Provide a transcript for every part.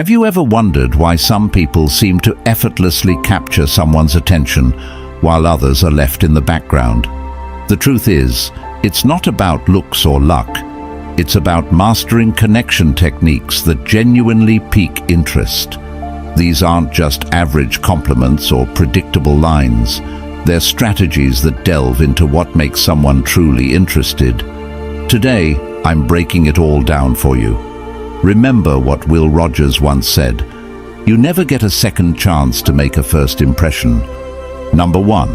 Have you ever wondered why some people seem to effortlessly capture someone's attention while others are left in the background? The truth is, it's not about looks or luck. It's about mastering connection techniques that genuinely pique interest. These aren't just average compliments or predictable lines. They're strategies that delve into what makes someone truly interested. Today, I'm breaking it all down for you. Remember what Will Rogers once said: you never get a second chance to make a first impression. Number 1.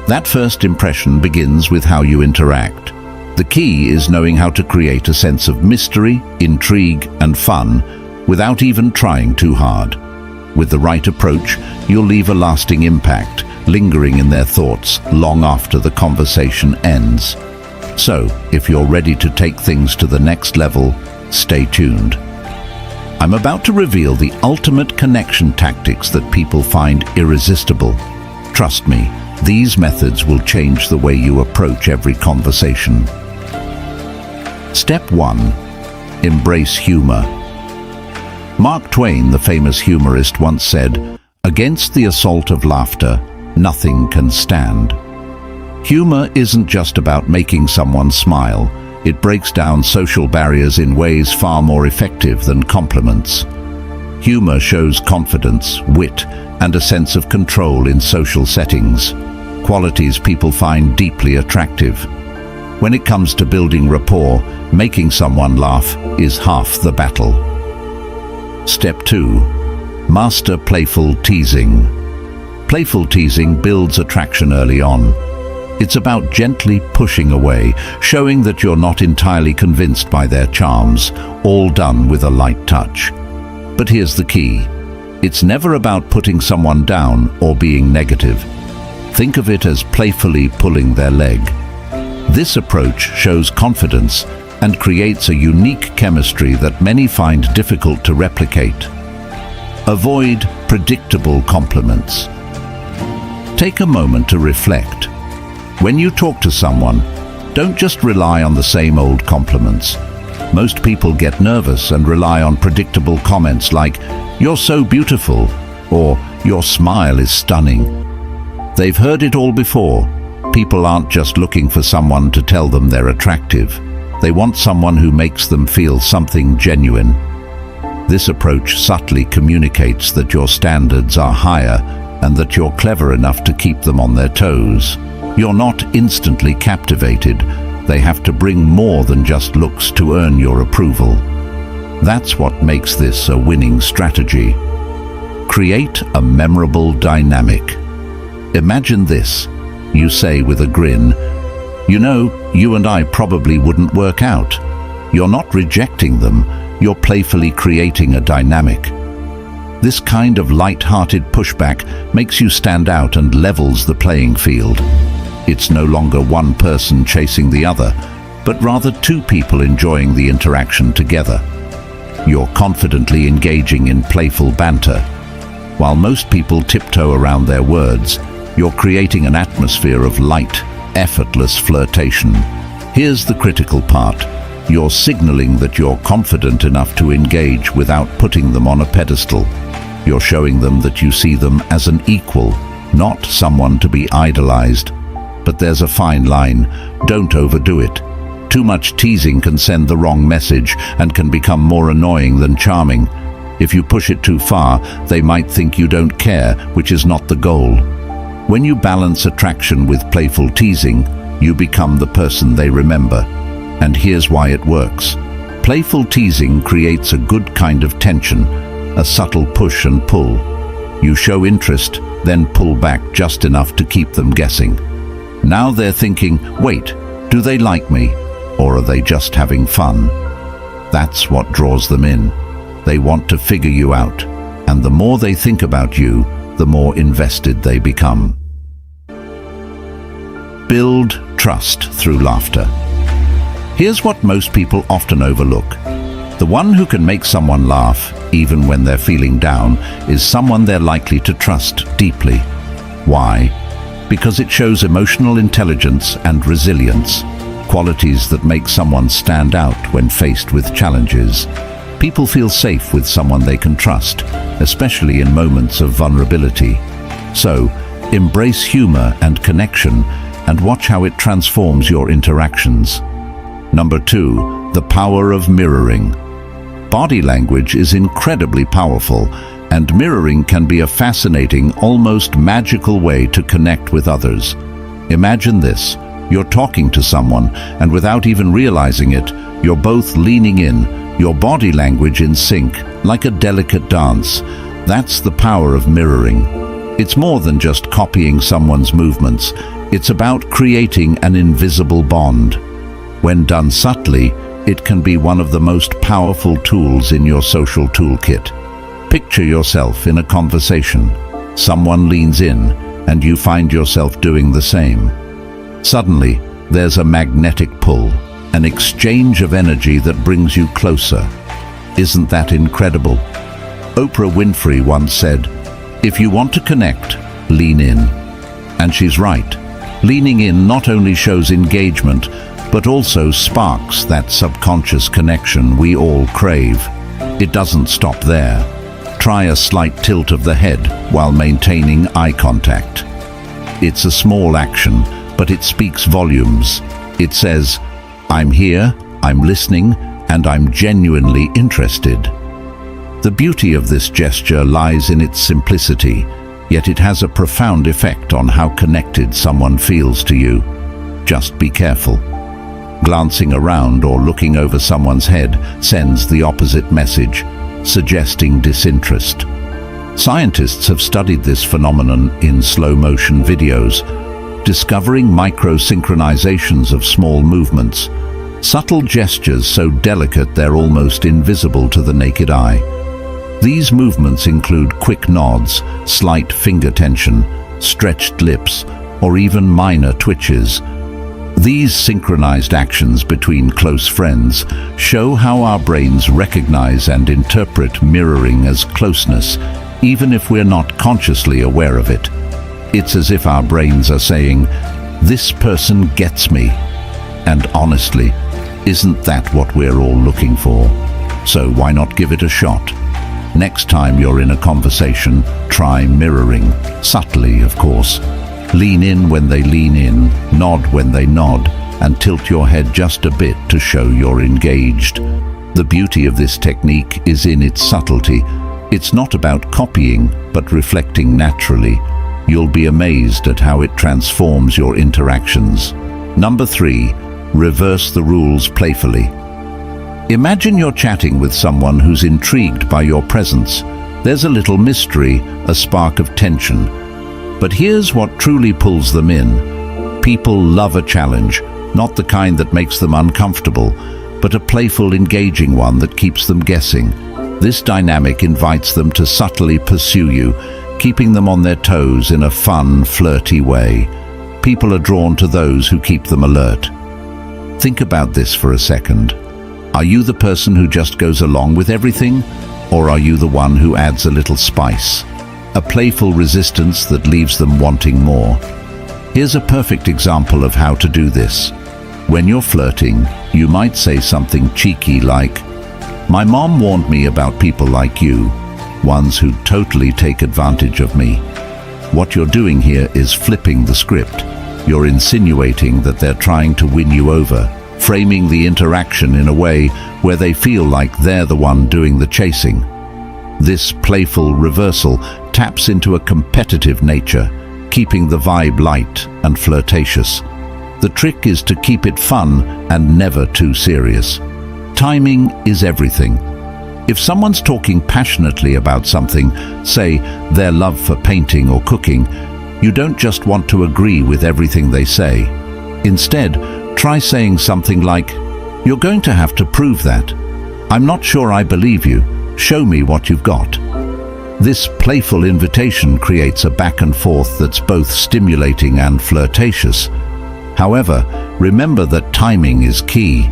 That first impression begins with how you interact. The key is knowing how to create a sense of mystery, intrigue, and fun without even trying too hard. With the right approach, you'll leave a lasting impact, lingering in their thoughts long after the conversation ends. So, if you're ready to take things to the next level, stay tuned. I'm about to reveal the ultimate connection tactics that people find irresistible. Trust me, these methods will change the way you approach every conversation. Step 1. Embrace humor. Mark Twain, the famous humorist, once said, "Against the assault of laughter, nothing can stand." Humor isn't just about making someone smile. It breaks down social barriers in ways far more effective than compliments. Humor shows confidence, wit, and a sense of control in social settings, qualities people find deeply attractive. When it comes to building rapport, making someone laugh is half the battle. Step 2. Master playful teasing. Playful teasing builds attraction early on. It's about gently pushing away, showing that you're not entirely convinced by their charms, all done with a light touch. But here's the key. It's never about putting someone down or being negative. Think of it as playfully pulling their leg. This approach shows confidence and creates a unique chemistry that many find difficult to replicate. Avoid predictable compliments. Take a moment to reflect. When you talk to someone, don't just rely on the same old compliments. Most people get nervous and rely on predictable comments like, "You're so beautiful," or "Your smile is stunning." They've heard it all before. People aren't just looking for someone to tell them they're attractive. They want someone who makes them feel something genuine. This approach subtly communicates that your standards are higher and that you're clever enough to keep them on their toes. You're not instantly captivated. They have to bring more than just looks to earn your approval. That's what makes this a winning strategy. Create a memorable dynamic. Imagine this. You say with a grin, "You know, you and I probably wouldn't work out." You're not rejecting them, you're playfully creating a dynamic. This kind of light-hearted pushback makes you stand out and levels the playing field. It's no longer one person chasing the other, but rather two people enjoying the interaction together. You're confidently engaging in playful banter. While most people tiptoe around their words, you're creating an atmosphere of light, effortless flirtation. Here's the critical part. You're signaling that you're confident enough to engage without putting them on a pedestal. You're showing them that you see them as an equal, not someone to be idolized. But there's a fine line. Don't overdo it. Too much teasing can send the wrong message and can become more annoying than charming. If you push it too far, they might think you don't care, which is not the goal. When you balance attraction with playful teasing, you become the person they remember. And here's why it works. Playful teasing creates a good kind of tension, a subtle push and pull. You show interest, then pull back just enough to keep them guessing. Now they're thinking, wait, do they like me? Or are they just having fun? That's what draws them in. They want to figure you out. And the more they think about you, the more invested they become. Build trust through laughter. Here's what most people often overlook. The one who can make someone laugh, even when they're feeling down, is someone they're likely to trust deeply. Why? Because it shows emotional intelligence and resilience, qualities that make someone stand out when faced with challenges. People feel safe with someone they can trust, especially in moments of vulnerability. So, embrace humor and connection and watch how it transforms your interactions. Number 2, the power of mirroring. Body language is incredibly powerful, and mirroring can be a fascinating, almost magical way to connect with others. Imagine this. You're talking to someone, and without even realizing it, you're both leaning in, your body language in sync, like a delicate dance. That's the power of mirroring. It's more than just copying someone's movements. It's about creating an invisible bond. When done subtly, it can be one of the most powerful tools in your social toolkit. Picture yourself in a conversation. Someone leans in, and you find yourself doing the same. Suddenly, there's a magnetic pull, an exchange of energy that brings you closer. Isn't that incredible? Oprah Winfrey once said, "If you want to connect, lean in." And she's right. Leaning in not only shows engagement, but also sparks that subconscious connection we all crave. It doesn't stop there. Try a slight tilt of the head while maintaining eye contact. It's a small action, but it speaks volumes. It says, "I'm here, I'm listening, and I'm genuinely interested." The beauty of this gesture lies in its simplicity, yet it has a profound effect on how connected someone feels to you. Just be careful. Glancing around or looking over someone's head sends the opposite message, suggesting disinterest. Scientists have studied this phenomenon in slow-motion videos, discovering micro-synchronizations of small movements, subtle gestures so delicate they're almost invisible to the naked eye. These movements include quick nods, slight finger tension, stretched lips, or even minor twitches. These synchronized actions between close friends show how our brains recognize and interpret mirroring as closeness, even if we're not consciously aware of it. It's as if our brains are saying, "This person gets me." And honestly, isn't that what we're all looking for? So why not give it a shot? Next time you're in a conversation, try mirroring, subtly of course. Lean in when they lean in, nod when they nod, and tilt your head just a bit to show you're engaged. The beauty of this technique is in its subtlety. It's not about copying, but reflecting naturally. You'll be amazed at how it transforms your interactions. Number 3, reverse the rules playfully. Imagine you're chatting with someone who's intrigued by your presence. There's a little mystery, a spark of tension. But here's what truly pulls them in. People love a challenge, not the kind that makes them uncomfortable, but a playful, engaging one that keeps them guessing. This dynamic invites them to subtly pursue you, keeping them on their toes in a fun, flirty way. People are drawn to those who keep them alert. Think about this for a second. Are you the person who just goes along with everything, or are you the one who adds a little spice? A playful resistance that leaves them wanting more. Here's a perfect example of how to do this. When you're flirting, you might say something cheeky like, "My mom warned me about people like you, ones who totally take advantage of me." What you're doing here is flipping the script. You're insinuating that they're trying to win you over, framing the interaction in a way where they feel like they're the one doing the chasing. This playful reversal taps into a competitive nature, keeping the vibe light and flirtatious. The trick is to keep it fun and never too serious. Timing is everything. If someone's talking passionately about something, say their love for painting or cooking, you don't just want to agree with everything they say. Instead, try saying something like, "You're going to have to prove that. I'm not sure I believe you. Show me what you've got." This playful invitation creates a back and forth that's both stimulating and flirtatious. However, remember that timing is key.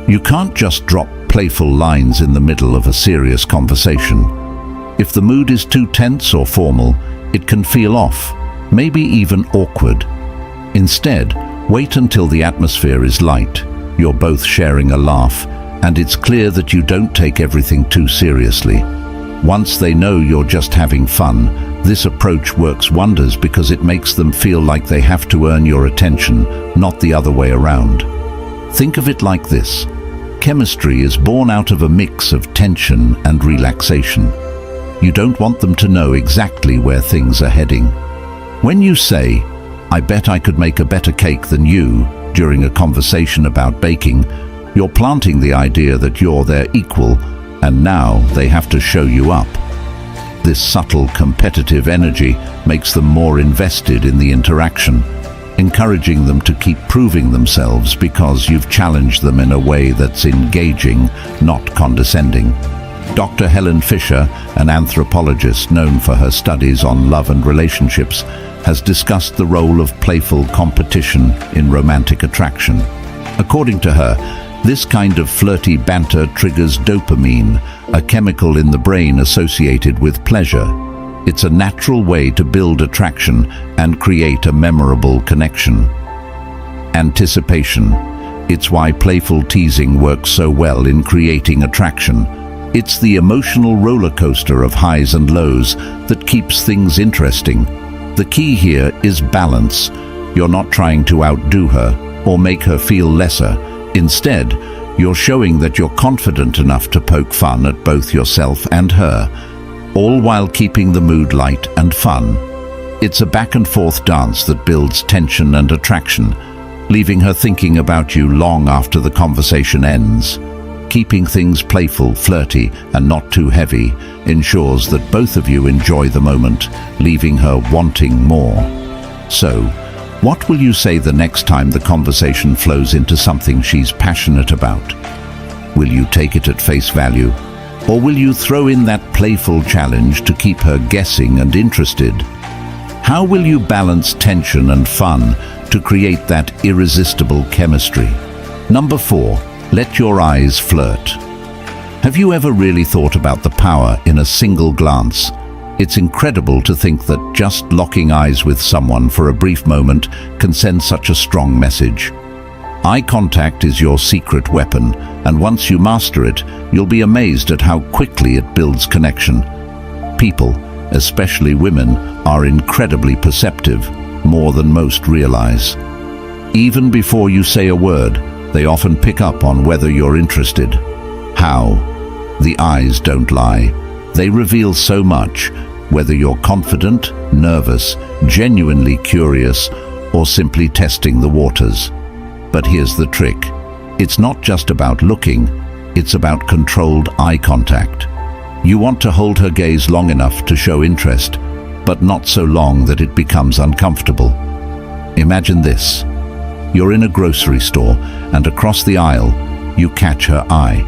You can't just drop playful lines in the middle of a serious conversation. If the mood is too tense or formal, it can feel off, maybe even awkward. Instead, wait until the atmosphere is light, you're both sharing a laugh, and it's clear that you don't take everything too seriously. Once they know you're just having fun, this approach works wonders because it makes them feel like they have to earn your attention, not the other way around. Think of it like this. Chemistry is born out of a mix of tension and relaxation. You don't want them to know exactly where things are heading. When you say, "I bet I could make a better cake than you," during a conversation about baking, you're planting the idea that you're their equal, and now they have to show you up. This subtle competitive energy makes them more invested in the interaction, encouraging them to keep proving themselves because you've challenged them in a way that's engaging, not condescending. Dr. Helen Fisher, an anthropologist known for her studies on love and relationships, has discussed the role of playful competition in romantic attraction. According to her, this kind of flirty banter triggers dopamine, a chemical in the brain associated with pleasure. It's a natural way to build attraction and create a memorable connection. Anticipation. It's why playful teasing works so well in creating attraction. It's the emotional roller coaster of highs and lows that keeps things interesting. The key here is balance. You're not trying to outdo her or make her feel lesser. Instead, you're showing that you're confident enough to poke fun at both yourself and her, all while keeping the mood light and fun. It's a back-and-forth dance that builds tension and attraction, leaving her thinking about you long after the conversation ends. Keeping things playful, flirty, and not too heavy ensures that both of you enjoy the moment, leaving her wanting more. So, what will you say the next time the conversation flows into something she's passionate about? Will you take it at face value? Or will you throw in that playful challenge to keep her guessing and interested? How will you balance tension and fun to create that irresistible chemistry? Number 4, let your eyes flirt. Have you ever really thought about the power in a single glance? It's incredible to think that just locking eyes with someone for a brief moment can send such a strong message. Eye contact is your secret weapon, and once you master it, you'll be amazed at how quickly it builds connection. People, especially women, are incredibly perceptive, more than most realize. Even before you say a word, they often pick up on whether you're interested. How? The eyes don't lie. They reveal so much, whether you're confident, nervous, genuinely curious, or simply testing the waters. But here's the trick. It's not just about looking, it's about controlled eye contact. You want to hold her gaze long enough to show interest, but not so long that it becomes uncomfortable. Imagine this. You're in a grocery store, and across the aisle, you catch her eye.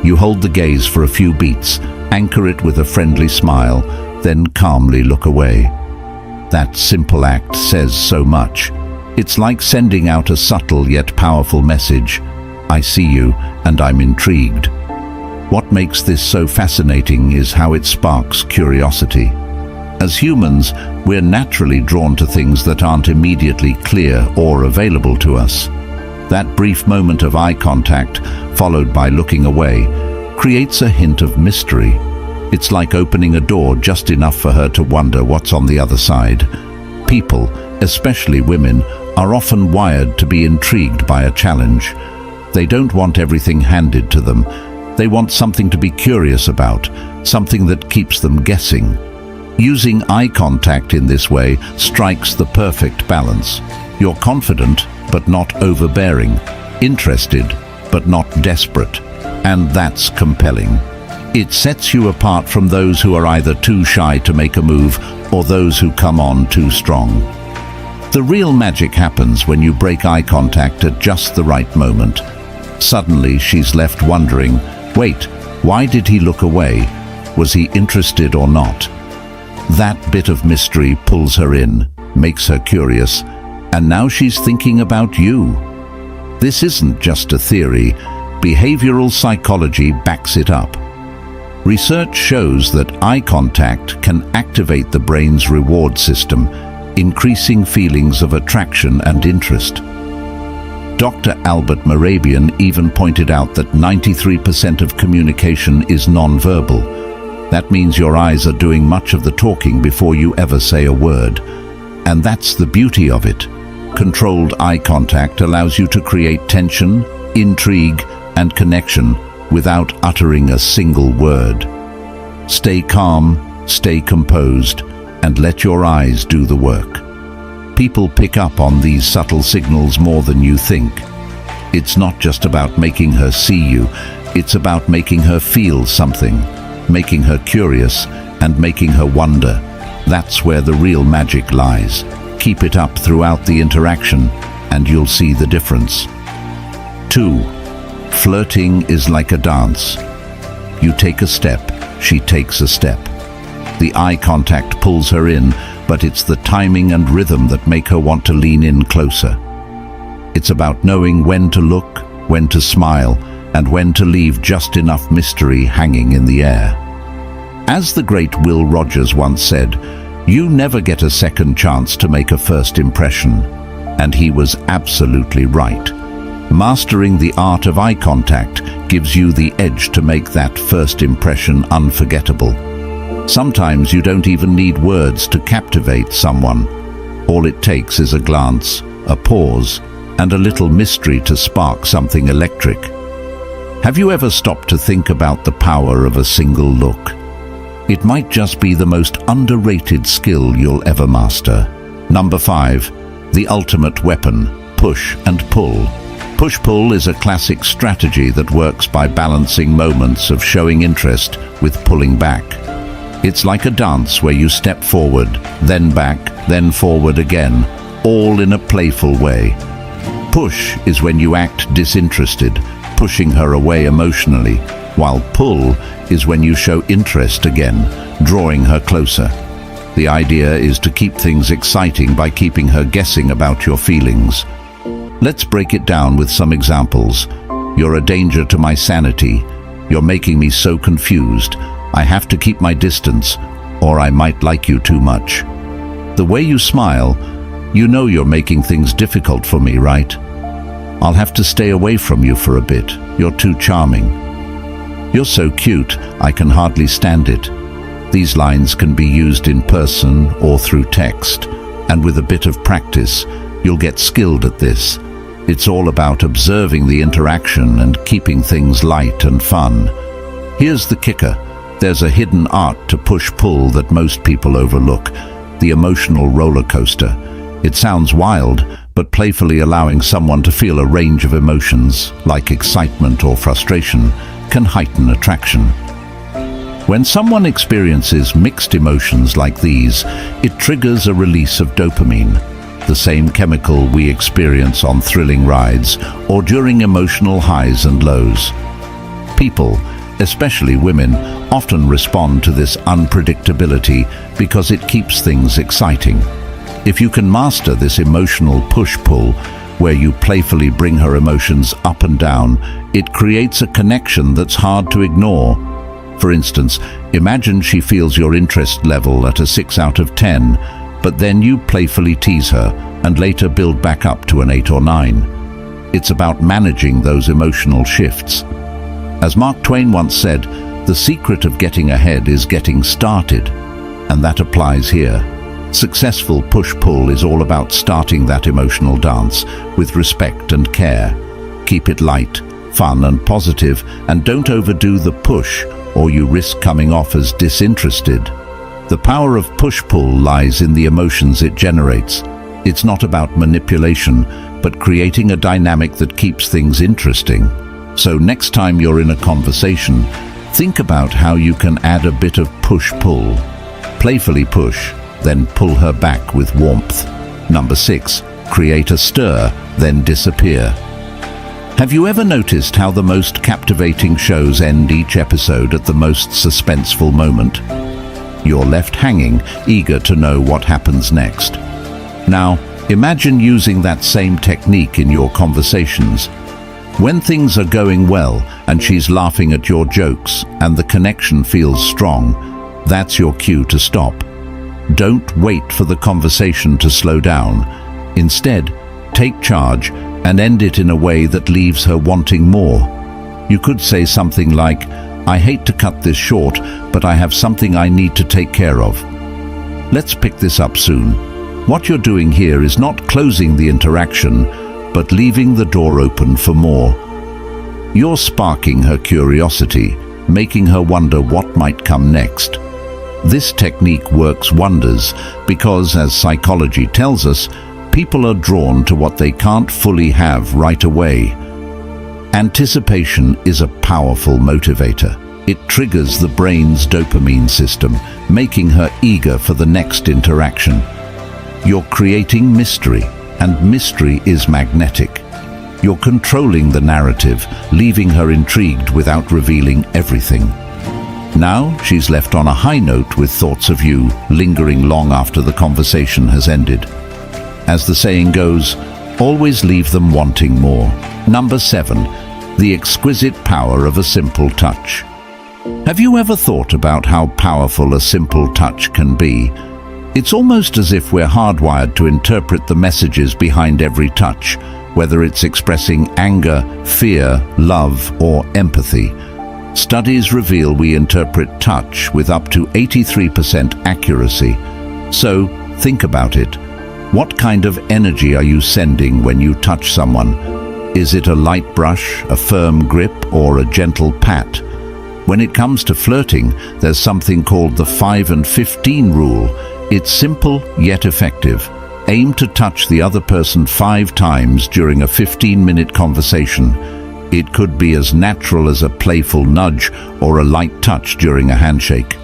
You hold the gaze for a few beats, anchor it with a friendly smile, then calmly look away. That simple act says so much. It's like sending out a subtle yet powerful message. I see you, and I'm intrigued. What makes this so fascinating is how it sparks curiosity. As humans, we're naturally drawn to things that aren't immediately clear or available to us. That brief moment of eye contact, followed by looking away, creates a hint of mystery. It's like opening a door just enough for her to wonder what's on the other side. People, especially women, are often wired to be intrigued by a challenge. They don't want everything handed to them. They want something to be curious about, something that keeps them guessing. Using eye contact in this way strikes the perfect balance. You're confident, but not overbearing, interested, but not desperate, and that's compelling. It sets you apart from those who are either too shy to make a move or those who come on too strong. The real magic happens when you break eye contact at just the right moment. Suddenly she's left wondering, wait, why did he look away? Was he interested or not? That bit of mystery pulls her in, makes her curious, and now she's thinking about you. This isn't just a theory. Behavioral psychology backs it up. Research shows that eye contact can activate the brain's reward system, increasing feelings of attraction and interest. Dr. Albert Mehrabian even pointed out that 93% of communication is non-verbal. That means your eyes are doing much of the talking before you ever say a word. And that's the beauty of it. Controlled eye contact allows you to create tension, intrigue, and connection without uttering a single word. Stay calm, stay composed, and let your eyes do the work. People pick up on these subtle signals more than you think. It's not just about making her see you, it's about making her feel something, making her curious, and making her wonder. That's where the real magic lies. Keep it up throughout the interaction, and you'll see the difference. 2. Flirting is like a dance. You take a step, she takes a step. The eye contact pulls her in, but it's the timing and rhythm that make her want to lean in closer. It's about knowing when to look, when to smile, and when to leave just enough mystery hanging in the air. As the great Will Rogers once said, you never get a second chance to make a first impression. And he was absolutely right. Mastering the art of eye contact gives you the edge to make that first impression unforgettable. Sometimes you don't even need words to captivate someone. All it takes is a glance, a pause, and a little mystery to spark something electric. Have you ever stopped to think about the power of a single look? It might just be the most underrated skill you'll ever master. Number 5. The ultimate weapon, push and pull. Push-pull is a classic strategy that works by balancing moments of showing interest with pulling back. It's like a dance where you step forward, then back, then forward again, all in a playful way. Push is when you act disinterested, pushing her away emotionally, while pull is when you show interest again, drawing her closer. The idea is to keep things exciting by keeping her guessing about your feelings. Let's break it down with some examples. You're a danger to my sanity. You're making me so confused. I have to keep my distance, or I might like you too much. The way you smile, you know you're making things difficult for me, right? I'll have to stay away from you for a bit. You're too charming. You're so cute, I can hardly stand it. These lines can be used in person or through text, and with a bit of practice, you'll get skilled at this. It's all about observing the interaction and keeping things light and fun. Here's the kicker. There's a hidden art to push-pull that most people overlook, the emotional roller coaster. It sounds wild, but playfully allowing someone to feel a range of emotions, like excitement or frustration, can heighten attraction. When someone experiences mixed emotions like these, it triggers a release of dopamine, the same chemical we experience on thrilling rides or during emotional highs and lows. People, especially women, often respond to this unpredictability because it keeps things exciting. If you can master this emotional push-pull, where you playfully bring her emotions up and down, it creates a connection that's hard to ignore. For instance, imagine she feels your interest level at a 6 out of 10, but then you playfully tease her and later build back up to an 8 or 9. It's about managing those emotional shifts. As Mark Twain once said, the secret of getting ahead is getting started, and that applies here. Successful push-pull is all about starting that emotional dance with respect and care. Keep it light, fun and positive, and don't overdo the push or you risk coming off as disinterested. The power of push-pull lies in the emotions it generates. It's not about manipulation, but creating a dynamic that keeps things interesting. So next time you're in a conversation, think about how you can add a bit of push-pull. Playfully push, then pull her back with warmth. Number 6, create a stir, then disappear. Have you ever noticed how the most captivating shows end each episode at the most suspenseful moment? You're left hanging, eager to know what happens next. Now, imagine using that same technique in your conversations. When things are going well and she's laughing at your jokes and the connection feels strong, that's your cue to stop. Don't wait for the conversation to slow down. Instead, take charge, and end it in a way that leaves her wanting more. You could say something like, "I hate to cut this short, but I have something I need to take care of. Let's pick this up soon." What you're doing here is not closing the interaction, but leaving the door open for more. You're sparking her curiosity, making her wonder what might come next. This technique works wonders because, as psychology tells us, people are drawn to what they can't fully have right away. Anticipation is a powerful motivator. It triggers the brain's dopamine system, making her eager for the next interaction. You're creating mystery, and mystery is magnetic. You're controlling the narrative, leaving her intrigued without revealing everything. Now she's left on a high note with thoughts of you lingering long after the conversation has ended. As the saying goes, always leave them wanting more. Number 7, the exquisite power of a simple touch. Have you ever thought about how powerful a simple touch can be? It's almost as if we're hardwired to interpret the messages behind every touch, whether it's expressing anger, fear, love, or empathy. Studies reveal we interpret touch with up to 83% accuracy. So, think about it. What kind of energy are you sending when you touch someone? Is it a light brush, a firm grip, or a gentle pat? When it comes to flirting, there's something called the 5 and 15 rule. It's simple yet effective. Aim to touch the other person 5 times during a 15-minute conversation. It could be as natural as a playful nudge or a light touch during a handshake.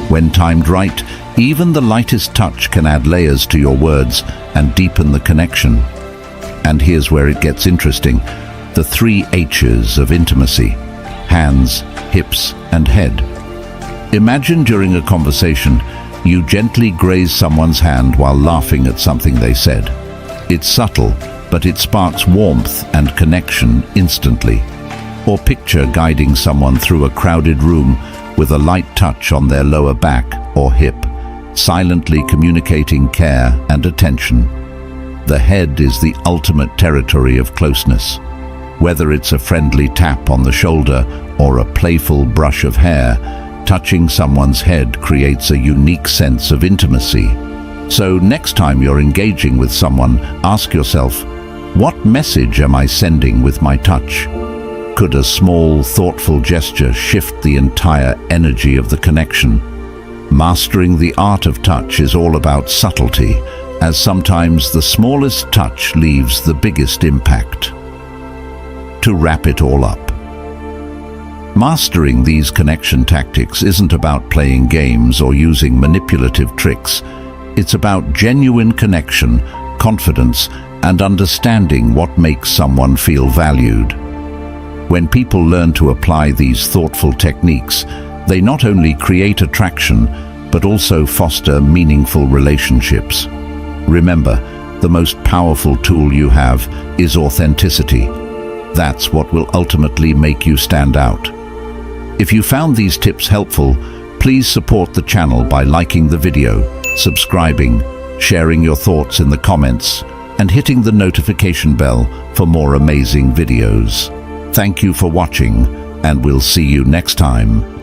When timed right, even the lightest touch can add layers to your words and deepen the connection. And here's where it gets interesting. The 3 H's of intimacy: hands, hips, and head. Imagine during a conversation, you gently graze someone's hand while laughing at something they said. It's subtle, but it sparks warmth and connection instantly. Or picture guiding someone through a crowded room with a light touch on their lower back or hip, silently communicating care and attention. The head is the ultimate territory of closeness. Whether it's a friendly tap on the shoulder or a playful brush of hair, touching someone's head creates a unique sense of intimacy. So next time you're engaging with someone, ask yourself, what message am I sending with my touch? Could a small, thoughtful gesture shift the entire energy of the connection? Mastering the art of touch is all about subtlety, as sometimes the smallest touch leaves the biggest impact. To wrap it all up, mastering these connection tactics isn't about playing games or using manipulative tricks. It's about genuine connection, confidence, and understanding what makes someone feel valued. When people learn to apply these thoughtful techniques, they not only create attraction, but also foster meaningful relationships. Remember, the most powerful tool you have is authenticity. That's what will ultimately make you stand out. If you found these tips helpful, please support the channel by liking the video, subscribing, sharing your thoughts in the comments, and hitting the notification bell for more amazing videos. Thank you for watching, and we'll see you next time.